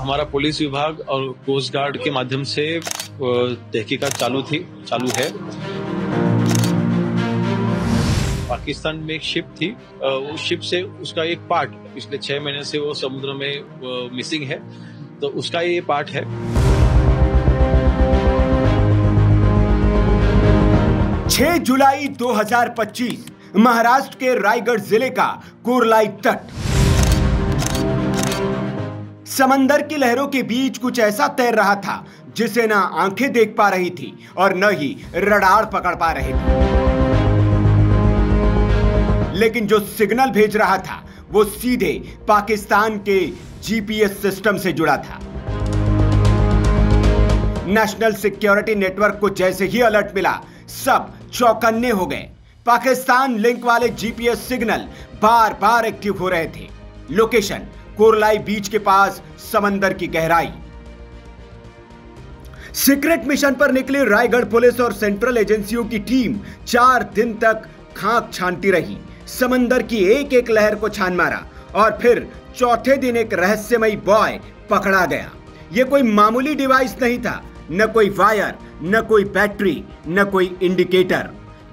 हमारा पुलिस विभाग और कोस्ट गार्ड के माध्यम से तहकीकात चालू है। पाकिस्तान में एक शिप थी, उस शिप से उसका एक पार्ट पिछले 6 महीने से वो समुद्र में मिसिंग है, तो उसका ये पार्ट है। 6 जुलाई 2025 महाराष्ट्र के रायगढ़ जिले का कोरलाई तट। समंदर की लहरों के बीच कुछ ऐसा तैर रहा था जिसे ना आंखें देख पा रही थी और न ही रडार पकड़ पा रहे थे, लेकिन जो सिग्नल भेज रहा था वो सीधे पाकिस्तान के जीपीएस सिस्टम से जुड़ा था। नेशनल सिक्योरिटी नेटवर्क को जैसे ही अलर्ट मिला, सब चौकन्ने हो गए। पाकिस्तान लिंक वाले जीपीएस सिग्नल बार बार एक्टिव हो रहे थे। लोकेशन कोरलाई बीच के पास, समंदर की गहराई। सीक्रेट मिशन पर निकली रायगढ़ पुलिस और सेंट्रल एजेंसियों की टीम 4 दिन तक खाक छानती रही, समंदर की एक एक लहर को छान मारा और फिर चौथे दिन एक रहस्यमयी बॉय पकड़ा गया। यह कोई मामूली डिवाइस नहीं था, न कोई वायर, न कोई बैटरी, न कोई इंडिकेटर।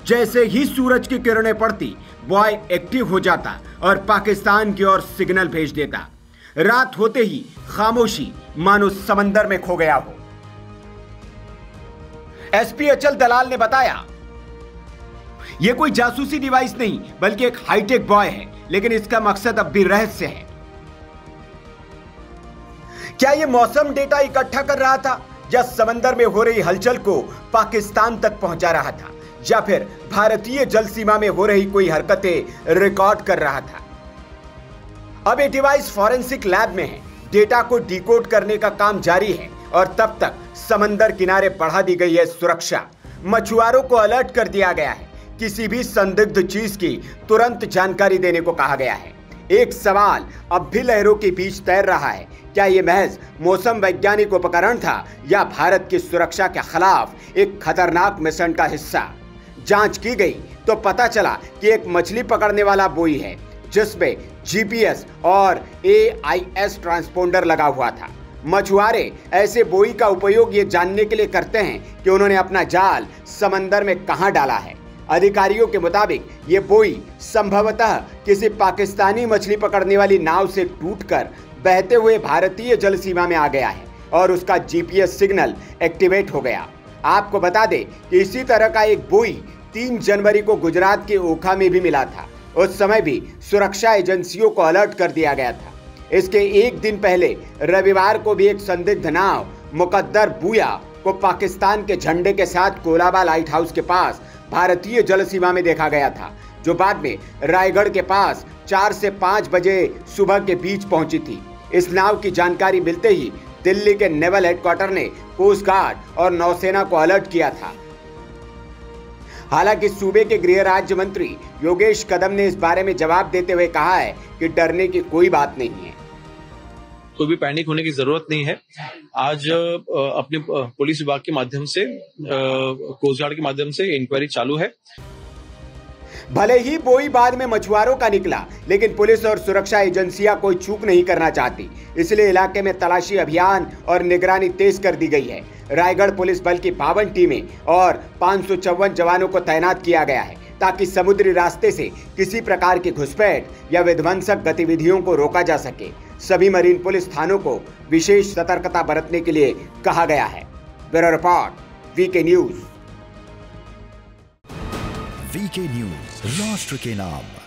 जैसे ही सूरज की किरणें पड़ती, बॉय एक्टिव हो जाता और पाकिस्तान की ओर सिग्नल भेज देता। रात होते ही खामोशी मानो समंदर में खो गया हो। एसपी अचल दलाल ने बताया, यह कोई जासूसी डिवाइस नहीं बल्कि एक हाईटेक बॉय है, लेकिन इसका मकसद अब भी रहस्य है। क्या यह मौसम डेटा इकट्ठा कर रहा था, या समंदर में हो रही हलचल को पाकिस्तान तक पहुंचा रहा था, या फिर भारतीय जल सीमा में हो रही कोई हरकतें रिकॉर्ड कर रहा था? अब ये डिवाइस फॉरेंसिक लैब में है, डेटा को डिकोड करने का काम जारी है और तब तक समंदर किनारे बढ़ा दी गई है सुरक्षा। मछुआरों को अलर्ट कर दिया गया है, किसी भी संदिग्ध चीज की तुरंत जानकारी देने को कहा गया है। एक सवाल अब भी लहरों के बीच तैर रहा है, क्या यह महज मौसम वैज्ञानिक उपकरण था या भारत की सुरक्षा के खिलाफ एक खतरनाक मिशन का हिस्सा? जांच की गई तो पता चला कि एक मछली पकड़ने वाला बोई है जिसमें जीपीएस और एआईएस ट्रांसपोंडर लगा हुआ था। मछुआरे ऐसे बोई का उपयोग ये जानने के लिए करते हैं कि उन्होंने अपना जाल समंदर में कहां डाला है। अधिकारियों के मुताबिक ये बोई संभवतः किसी पाकिस्तानी मछली पकड़ने वाली नाव से टूटकर बहते हुए भारतीय जल सीमा में आ गया है और उसका जीपीएस सिग्नल एक्टिवेट हो गया। आपको बता दें कि इसी तरह का एक बोई 3 जनवरी को गुजरात के ओखा में भी मिला था। उस समय भी सुरक्षा एजेंसियों को अलर्ट कर दिया गया था। इसके एक दिन पहले रविवार को भी एक संदिग्ध नाव मुकद्दर बुया को पाकिस्तान के झंडे के साथ कोलाबा लाइट हाउस के पास भारतीय जल सीमा में देखा गया था, जो बाद में रायगढ़ के पास 4 से 5 बजे सुबह के बीच पहुंची थी। इस नाव की जानकारी मिलते ही दिल्ली के नेवल हेडक्वार्टर ने कोस्ट गार्ड और नौसेना को अलर्ट किया था। हालांकि सूबे के गृह राज्य मंत्री योगेश कदम ने इस बारे में जवाब देते हुए कहा है कि डरने की कोई बात नहीं है। कोई भी पैनिक होने की जरूरत नहीं है। आज अपने पुलिस विभाग के माध्यम से, कोस्ट गार्ड के माध्यम से इंक्वायरी चालू है। भले ही बोई बाद में मछुआरों का निकला, लेकिन पुलिस और सुरक्षा एजेंसियां कोई चूक नहीं करना चाहती, इसलिए इलाके में तलाशी अभियान और निगरानी तेज कर दी गई है। रायगढ़ पुलिस बल की 52 टीमें और 554 जवानों को तैनात किया गया है ताकि समुद्री रास्ते से किसी प्रकार की घुसपैठ या विध्वंसक गतिविधियों को रोका जा सके। सभी मरीन पुलिस थानों को विशेष सतर्कता बरतने के लिए कहा गया है। Bureau report, VK news. VK news, राष्ट्र के नाम।